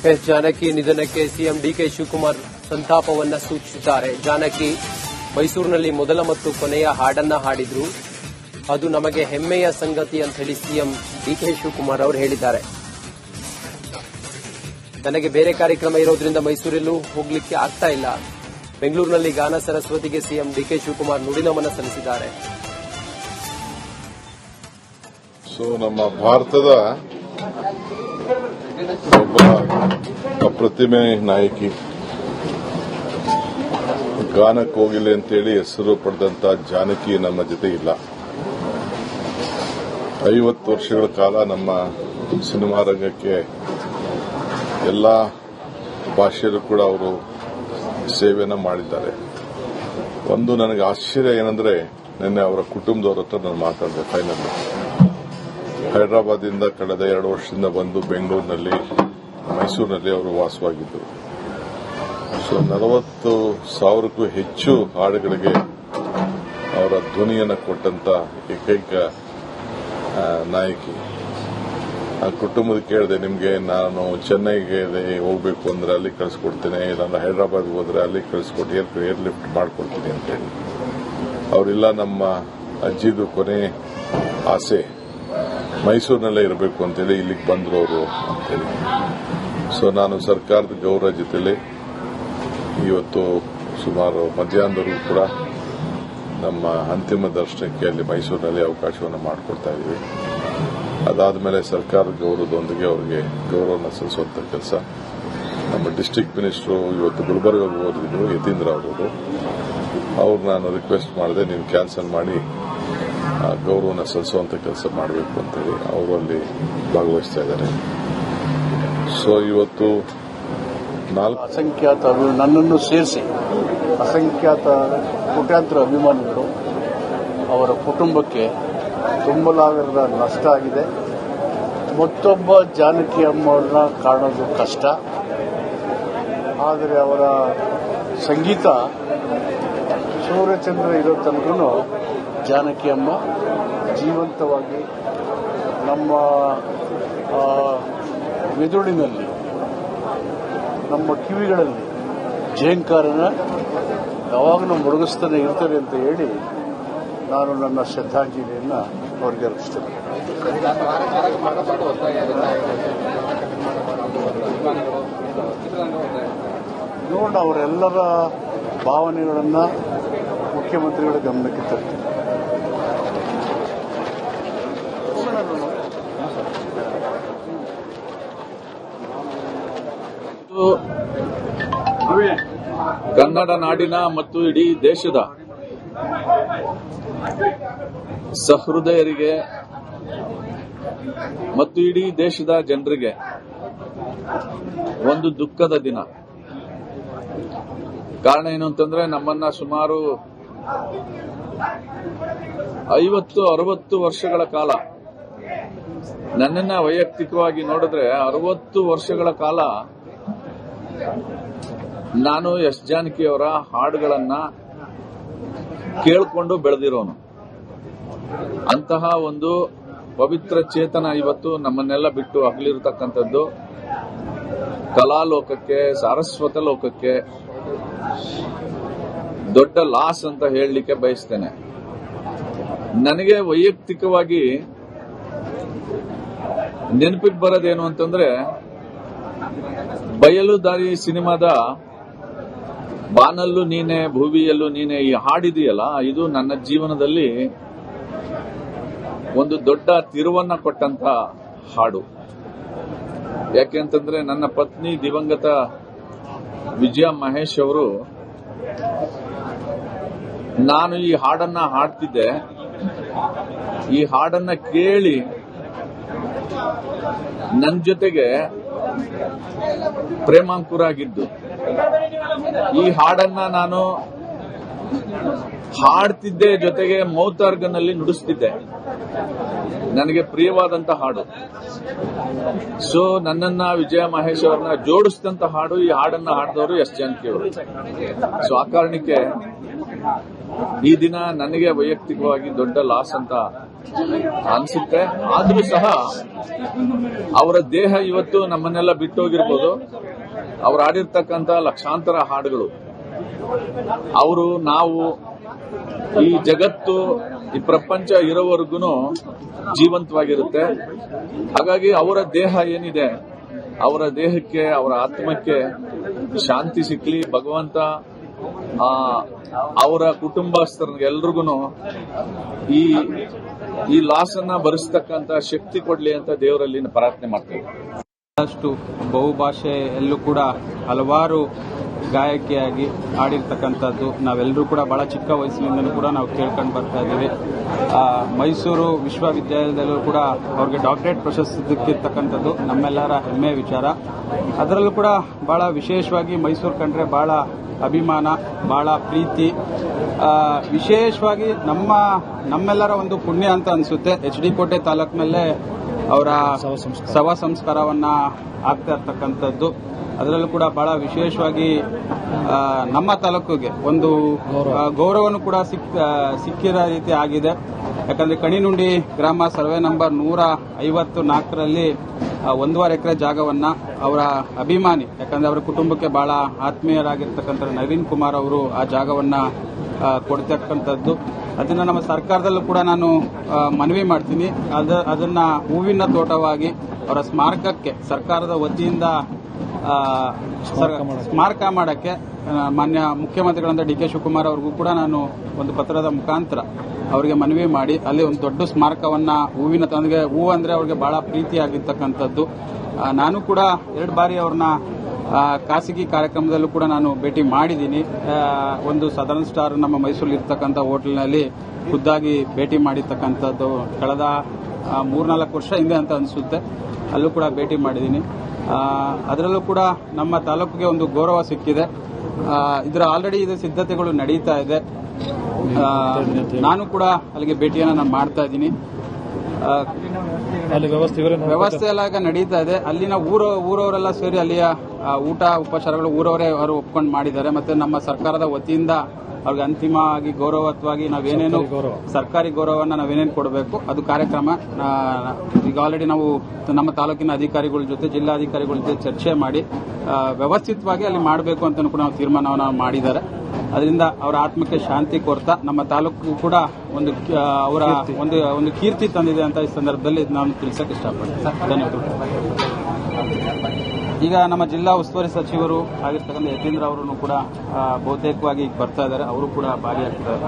S Janaki ನಿಧನಕ್ಕೆ CM DK Shivakumar ಸಂತಾಪವನ್ನ ಸೂಚಿಸಿದ್ದಾರೆ. ಜಾನಕಿ ಮೈಸೂರಿನಲ್ಲಿ ಮೊದಲ ಮತ್ತು ಕೊನೆಯ ಹಾಡನ್ನ ಹಾಡಿದ್ರು. ಅದು ನಮಗೆ ಹೆಮ್ಮೆಯ ಸಂಗತಿ ಅಂತ ಹೇಳಿ ಸಿಎಂ ಡಿಕೆ ಶಿವಕುಮಾರ್ ಅವರು ಹೇಳಿದ್ದಾರೆ. ನನಗೆ ಬೇರೆ ಕಾರ್ಯಕ್ರಮ ಇರೋದ್ರಿಂದ ಮೈಸೂರಲ್ಲೂ ಹೋಗ್ಲಿಕ್ಕೆ ಆಗ್ತಾ ಇಲ್ಲ. ಬೆಂಗಳೂರಿನಲ್ಲಿ ಗಾನ ಸರಸ್ವತಿಗೆ ಸಿಎಂ ಡಿಕೆ ಶಿವಕುಮಾರ್ ನುಡಿನಮನ ಸಲ್ಲಿಸಿದ್ದಾರೆ. ನಮ್ಮ ಭಾರತದ ಒಬ್ಬ ಅಪ್ರತಿಮೆ ನಾಯಕಿ, ಗಾನ ಕೋಗಿಲೆ ಅಂತೇಳಿ ಹೆಸರು ಪಡೆದಂತ ಜಾನಕಿ ನಮ್ಮ ಜೊತೆ ಇಲ್ಲ. 50 ವರ್ಷಗಳ ಕಾಲ ನಮ್ಮ ಸಿನಿಮಾ ರಂಗಕ್ಕೆ ಎಲ್ಲಾ ಭಾಷೆಯಲ್ಲೂ ಕೂಡ ಅವರು ಸೇವೆಯನ್ನ ಮಾಡಿದ್ದಾರೆ. ಒಂದು ನನಗೆ ಆಶ್ಚರ್ಯ ಏನಂದ್ರೆ, ನಿನ್ನೆ ಅವರ ಕುಟುಂಬದವರ ಹತ್ರ ನಾನು ಮಾತಾಡಿದೆ. ಫೈನಲ್ ಹೈದರಾಬಾದಿಂದ ಕಳೆದ 2 ವರ್ಷದಿಂದ ಬಂದು ಬೆಂಗಳೂರಿನಲ್ಲಿ, ಮೈಸೂರಿನಲ್ಲಿ ಅವರು ವಾಸವಾಗಿದ್ದರು. 40,000ಕ್ಕೂ ಹೆಚ್ಚು ಹಾಡುಗಳಿಗೆ ಅವರ ಧ್ವನಿಯನ್ನು ಕೊಟ್ಟಂತ ಏಕೈಕ ನಾಯಕಿ. ಆ ಕುಟುಂಬದ ಕೇಳಿದೆ, ನಿಮಗೆ ನಾನು ಚೆನ್ನೈಗೆ ಹೋಗಬೇಕು ಅಂದ್ರೆ ಅಲ್ಲಿ ಕಳಿಸ್ಕೊಡ್ತೇನೆ, ಇಲ್ಲಾಂದ್ರೆ ಹೈದರಾಬಾದ್ಗೆ ಹೋದ್ರೆ ಅಲ್ಲಿ ಕಳಿಸ್ಕೊಟ್ಟು ಏರ್ ಲಿಫ್ಟ್ ಮಾಡ್ಕೊಡ್ತೀನಿ ಅಂತ ಹೇಳಿ. ಅವರಿಲ್ಲ, ನಮ್ಮ ಅಜ್ಜಿದು ಕೊನೆ ಆಸೆ ಮೈಸೂರಿನಲ್ಲೇ ಇರಬೇಕು ಅಂತೇಳಿ ಇಲ್ಲಿಗೆ ಬಂದ್ರು ಅವರು ಅಂತೇಳಿ. ನಾನು ಸರ್ಕಾರದ ಗೌರವ ಜೊತೆಲಿ ಇವತ್ತು ಸುಮಾರು ಮಧ್ಯಾಹ್ನದವರೆಗೂ ಕೂಡ ನಮ್ಮ ಅಂತಿಮ ದರ್ಶನಕ್ಕೆ ಅಲ್ಲಿ ಮೈಸೂರಿನಲ್ಲಿ ಅವಕಾಶವನ್ನು ಮಾಡಿಕೊಡ್ತಾ ಇದ್ದೀವಿ. ಅದಾದ ಮೇಲೆ ಸರ್ಕಾರದ ಗೌರವದೊಂದಿಗೆ ಅವರಿಗೆ ಗೌರವವನ್ನು ಸಲ್ಲಿಸುವಂತ ಕೆಲಸ ನಮ್ಮ ಡಿಸ್ಟಿಕ್ ಮಿನಿಸ್ಟರು ಇವತ್ತು ಗುಲ್ಬರ್ಗಾಗೆ ಹೋಗಿದ್ರು, ಯತೀಂದ್ರ ಅವರು. ಅವ್ರು ನಾನು ರಿಕ್ವೆಸ್ಟ್ ಮಾಡಿದೆ, ನೀವು ಕ್ಯಾನ್ಸಲ್ ಮಾಡಿ ಗೌರವವನ್ನು ಸಲ್ಲಿಸುವಂತ ಕೆಲಸ ಮಾಡಬೇಕು ಅಂತೇಳಿ ಅವರು ಅಲ್ಲಿ ಭಾಗವಹಿಸ್ತಾ ಇದ್ದಾರೆ. ಇವತ್ತು ಅಸಂಖ್ಯಾತ ನನ್ನನ್ನು ಸೇರಿಸಿ ಅಸಂಖ್ಯಾತ ಕೋಟ್ಯಾಂತರ ಅಭಿಮಾನಿಗಳು, ಅವರ ಕುಟುಂಬಕ್ಕೆ ತುಂಬಲಾಗದ ನಷ್ಟ ಆಗಿದೆ. ಮತ್ತೊಬ್ಬ ಜಾನಕಿ ಅಮ್ಮವ್ರನ್ನ ಕಾಣೋದು ಕಷ್ಟ, ಆದರೆ ಅವರ ಸಂಗೀತ ಸೂರ್ಯಚಂದ್ರ ಇರೋ ತನಕನೂ ಜಾನಕಿ ಅಮ್ಮ ಜೀವಂತವಾಗಿ ನಮ್ಮ ಮೆದುಳಿನಲ್ಲಿ, ನಮ್ಮ ಕಿವಿಗಳಲ್ಲಿ ಜೇಂಕಾರನ ಯಾವಾಗಲೂ ಮುಳುಗಿಸ್ತಾನೆ ಇರ್ತಾರೆ ಅಂತ ಹೇಳಿ ನಾನು ನನ್ನ ಶ್ರದ್ಧಾಂಜಲಿಯನ್ನು ಅವರಿಗೆ ಅರ್ಪಿಸ್ತೇನೆ. ನೋಡೋಣ, ಅವರೆಲ್ಲರ ಭಾವನೆಗಳನ್ನು ಮುಖ್ಯಮಂತ್ರಿಗಳ ಗಮನಕ್ಕೆ ತರ್ತೀನಿ. ಕನ್ನಡ ನಾಡಿನ ಮತ್ತು ಇಡೀ ದೇಶದ ಸಹೃದಯರಿಗೆ ಮತ್ತು ಇಡೀ ದೇಶದ ಜನರಿಗೆ ಒಂದು ದುಃಖದ ದಿನ. ಕಾರಣ ಏನು ಅಂತಂದ್ರೆ, ನಮ್ಮನ್ನ ಸುಮಾರು 50-60 ವರ್ಷಗಳ ಕಾಲ, ನನ್ನನ್ನ ವೈಯಕ್ತಿಕವಾಗಿ ನೋಡಿದ್ರೆ 60 ವರ್ಷಗಳ ಕಾಲ ನಾನು ಎಸ್ ಜಾನಕಿ ಅವರ ಹಾಡುಗಳನ್ನ ಕೇಳಿಕೊಂಡು ಬೆಳೆದಿರೋನು. ಅಂತಹ ಒಂದು ಪವಿತ್ರ ಚೇತನ ಇವತ್ತು ನಮ್ಮನ್ನೆಲ್ಲ ಬಿಟ್ಟು ಅಗಲಿರತಕ್ಕಂಥದ್ದು ಕಲಾಲೋಕಕ್ಕೆ, ಸಾರಸ್ವತ ಲೋಕಕ್ಕೆ ದೊಡ್ಡ ಲಾಸ್ ಅಂತ ಹೇಳಲಿಕ್ಕೆ ಬಯಸ್ತೇನೆ. ನನಗೆ ವೈಯಕ್ತಿಕವಾಗಿ ನೆನಪಿಗೆ ಬರೋದೇನು ಅಂತಂದ್ರೆ, ಬಯಲುದಾರಿ ಸಿನಿಮಾದ ಬಾನಲ್ಲೂ ನೀನೆ ಭುವಿಯಲ್ಲೂ ನೀನೆ ಈ ಹಾಡಿದೆಯಲ್ಲ, ಇದು ನನ್ನ ಜೀವನದಲ್ಲಿ ಒಂದು ದೊಡ್ಡ ತಿರುವನ್ನ ಕೊಟ್ಟಂತ ಹಾಡು. ಯಾಕೆಂತಂದ್ರೆ, ನನ್ನ ಪತ್ನಿ ದಿವಂಗತ ವಿಜಯ ಮಹೇಶ್ ಅವರು, ನಾನು ಈ ಹಾಡನ್ನ ಹಾಡ್ತಿದ್ದೆ, ಈ ಹಾಡನ್ನ ಕೇಳಿ ನನ್ನ ಜೊತೆಗೆ ಪ್ರೇಮಾಂಕುರಾಗಿದ್ದು, ಈ ಹಾಡನ್ನ ನಾನು ಹಾಡ್ತಿದ್ದೆ, ಜೊತೆಗೆ ಮೌತಾರ್ಗನಲ್ಲಿ ನುಡಿಸ್ತಿದ್ದೆ. ನನಗೆ ಪ್ರಿಯವಾದಂತ ಹಾಡು. ನನ್ನನ್ನ ವಿಜಯ ಮಹೇಶ್ ಅವರನ್ನ ಜೋಡಿಸಿದಂತ ಹಾಡು, ಈ ಹಾಡನ್ನ ಹಾಡಿದವರು ಎಸ್ ಜಾನಕಿ ಅವರು. ಆ ಕಾರಣಕ್ಕೆ ಈ ದಿನ ನನಗೆ ವೈಯಕ್ತಿಕವಾಗಿ ದೊಡ್ಡ ಲಾಸ್ ಅಂತ ಅನ್ಸುತ್ತೆ. ಆದ್ರೂ ಸಹ ಅವರ ದೇಹ ಇವತ್ತು ನಮ್ಮನ್ನೆಲ್ಲ ಬಿಟ್ಟೋಗಿರ್ಬೋದು. ಅವ್ರು ಆಡಿರ್ತಕ್ಕಂಥ ಲಕ್ಷಾಂತರ ಹಾಡುಗಳು ನಾವು ಈ ಜಗತ್ತು ಈ ಪ್ರಪಂಚ ಇರೋವರೆಗೂ ಜೀವಂತವಾಗಿರುತ್ತೆ. ಹಾಗಾಗಿ ಅವರ ದೇಹ ಏನಿದೆ, ಅವರ ದೇಹಕ್ಕೆ, ಅವರ ಆತ್ಮಕ್ಕೆ ಶಾಂತಿ ಸಿಕ್ಲಿ ಭಗವಂತ. ಅವರ ಕುಟುಂಬಸ್ಥರಿಗೆಲ್ರಿಗೂ ಈ ಲಾಸ್ ಅನ್ನ ಭರಿಸ್ತಕ್ಕಂತ ಶಕ್ತಿ ಕೊಡ್ಲಿ ಅಂತ ದೇವರಲ್ಲಿ ಪ್ರಾರ್ಥನೆ ಮಾಡ್ತೇವೆ. ಅಷ್ಟು ಬಹುಭಾಷೆಯಲ್ಲೂ ಕೂಡ ಹಲವಾರು ಗಾಯಕಿಯಾಗಿ ಆಡಿರ್ತಕ್ಕಂಥದ್ದು ನಾವೆಲ್ಲರೂ ಕೂಡ ಬಹಳ ಚಿಕ್ಕ ವಯಸ್ಸಿನಿಂದಲೂ ಕೂಡ ನಾವು ಕೇಳ್ಕೊಂಡು ಬರ್ತಾ ಇದ್ದೀವಿ. ಮೈಸೂರು ವಿಶ್ವವಿದ್ಯಾಲಯದಲ್ಲೂ ಕೂಡ ಅವ್ರಿಗೆ ಡಾಕ್ಟರೇಟ್ ಪ್ರಶಸ್ತಿ ಸಿಕ್ಕಿರ್ತಕ್ಕಂಥದ್ದು ನಮ್ಮೆಲ್ಲರ ಹೆಮ್ಮೆಯ ವಿಚಾರ. ಅದರಲ್ಲೂ ಕೂಡ ಬಹಳ ವಿಶೇಷವಾಗಿ ಮೈಸೂರು ಕಂಡ್ರೆ ಬಹಳ ಅಭಿಮಾನ, ಬಹಳ ಪ್ರೀತಿ. ವಿಶೇಷವಾಗಿ ನಮ್ಮೆಲ್ಲರ ಒಂದು ಪುಣ್ಯ ಅಂತ ಅನಿಸುತ್ತೆ. HD ಕೋಟೆ ತಾಲೂಕಿನಲ್ಲೇ ಅವರ ಶವ ಸಂಸ್ಕಾರವನ್ನ ಆಗ್ತಾ ಇರ್ತಕ್ಕಂಥದ್ದು. ಅದರಲ್ಲೂ ಕೂಡ ಬಹಳ ವಿಶೇಷವಾಗಿ ನಮ್ಮ ತಾಲೂಕಿಗೆ ಒಂದು ಗೌರವನೂ ಕೂಡ ಸಿಕ್ಕಿರೋ ರೀತಿ ಆಗಿದೆ. ಯಾಕಂದ್ರೆ ಕಣಿನುಂಡಿ ಗ್ರಾಮ ಸರ್ವೆ ನಂಬರ್ 154ರಲ್ಲಿ 1.5 ಎಕರೆ ಜಾಗವನ್ನ ಅವರ ಅಭಿಮಾನಿ, ಯಾಕಂದ್ರೆ ಅವರ ಕುಟುಂಬಕ್ಕೆ ಬಹಳ ಆತ್ಮೀಯರಾಗಿರ್ತಕ್ಕಂಥ ನವೀನ್ ಕುಮಾರ್ ಅವರು ಆ ಜಾಗವನ್ನ ಕೊಡ್ತಕ್ಕಂಥದ್ದು. ಅದನ್ನ ನಮ್ಮ ಸರ್ಕಾರದಲ್ಲೂ ಕೂಡ ನಾನು ಮನವಿ ಮಾಡ್ತೀನಿ. ಅದನ್ನ ಹೂವಿನ ತೋಟವಾಗಿ ಅವರ ಸ್ಮಾರಕಕ್ಕೆ ಸರ್ಕಾರದ ವತಿಯಿಂದ ಸ್ಮಾರಕ ಮಾಡಕ್ಕೆ ಮಾನ್ಯ ಮುಖ್ಯಮಂತ್ರಿಗಳಾದ DK ಶಿವಕುಮಾರ್ ಅವ್ರಿಗೂ ಕೂಡ ನಾನು ಒಂದು ಪತ್ರದ ಮುಖಾಂತರ ಅವರಿಗೆ ಮನವಿ ಮಾಡಿ ಅಲ್ಲಿ ಒಂದು ದೊಡ್ಡ ಸ್ಮಾರಕವನ್ನ ಹೂವಿನ ತಂದಿಗೆ, ಹೂವು ಅಂದ್ರೆ ಅವ್ರಿಗೆ ಬಹಳ ಪ್ರೀತಿಯಾಗಿರ್ತಕ್ಕಂಥದ್ದು. ನಾನು ಕೂಡ 2 ಬಾರಿ ಅವ್ರನ್ನ ಖಾಸಗಿ ಕಾರ್ಯಕ್ರಮದಲ್ಲೂ ಕೂಡ ನಾನು ಭೇಟಿ ಮಾಡಿದ್ದೀನಿ. ಒಂದು ಸದರ್ನ್ ಸ್ಟಾರ್ ನಮ್ಮ ಮೈಸೂರಲ್ಲಿ ಇರ್ತಕ್ಕಂಥ ಹೋಟೆಲ್ನಲ್ಲಿ ಖುದ್ದಾಗಿ ಭೇಟಿ ಮಾಡಿರ್ತಕ್ಕಂಥದ್ದು ಕಳೆದ 3-4 ವರ್ಷ ಹಿಂದೆ ಅಂತ ಅನಿಸುತ್ತೆ. ಅಲ್ಲೂ ಕೂಡ ಭೇಟಿ ಮಾಡಿದ್ದೀನಿ. ಅದರಲ್ಲೂ ಕೂಡ ನಮ್ಮ ತಾಲೂಕಿಗೆ ಒಂದು ಗೌರವ ಸಿಕ್ಕಿದೆ. ಇದರ ಆಲ್ರೆಡಿ ಇದು ಸಿದ್ಧತೆಗಳು ನಡೀತಾ ಇದೆ. ನಾನು ಕೂಡ ಅಲ್ಲಿಗೆ ಭೇಟಿಯನ್ನು ನಾನು ಮಾಡ್ತಾ ಇದ್ದೀನಿ. ವ್ಯವಸ್ಥೆ ಎಲ್ಲ ಈಗ ನಡೀತಾ ಇದೆ. ಅಲ್ಲಿನ ಊರವರೆಲ್ಲ ಸೇರಿ ಅಲ್ಲಿಯ ಊಟ ಉಪಚಾರಗಳು ಊರವರೇ ಅವರು ಒಪ್ಕೊಂಡು ಮಾಡಿದ್ದಾರೆ. ಮತ್ತೆ ನಮ್ಮ ಸರ್ಕಾರದ ವತಿಯಿಂದ ಅವ್ರಿಗೆ ಅಂತಿಮವಾಗಿ ಗೌರವತ್ವಾಗಿ ನಾವೇನೇನು ಸರ್ಕಾರಿ ಗೌರವವನ್ನು ನಾವೇನೇನು ಕೊಡಬೇಕು ಅದು ಕಾರ್ಯಕ್ರಮ ಈಗ ಆಲ್ರೆಡಿ ನಾವು ನಮ್ಮ ತಾಲೂಕಿನ ಅಧಿಕಾರಿಗಳ ಜೊತೆ, ಜಿಲ್ಲಾಧಿಕಾರಿಗಳ ಜೊತೆ ಚರ್ಚೆ ಮಾಡಿ ವ್ಯವಸ್ಥಿತವಾಗಿ ಅಲ್ಲಿ ಮಾಡಬೇಕು ಅಂತ ಕೂಡ ನಾವು ತೀರ್ಮಾನವನ್ನು ಮಾಡಿದ್ದಾರೆ. ಅದರಿಂದ ಅವರ ಆತ್ಮಕ್ಕೆ ಶಾಂತಿ ಕೋರ್ತಾ ನಮ್ಮ ತಾಲೂಕು ಕೂಡ ಒಂದು ಅವರ ಒಂದು ಕೀರ್ತಿ ತಂದಿದೆ ಅಂತ ಈ ಸಂದರ್ಭದಲ್ಲಿ ನಾನು ತಿಳಿಸಕ್ಕೆ ಇಷ್ಟಪಡ್ತೀನಿ. ಧನ್ಯವಾದಗಳು. ಈಗ ನಮ್ಮ ಜಿಲ್ಲಾ ಉಸ್ತುವಾರಿ ಸಚಿವರು ಆಗಿರ್ತಕ್ಕಂಥ ಯತೀಂದ್ರ ಅವರು ಕೂಡ ಬಹುತೇಕವಾಗಿ ಈಗ ಬರ್ತಾ ಇದ್ದಾರೆ. ಅವರು ಕೂಡ ಭಾಗಿಯಾಗ್ತಾರೆ.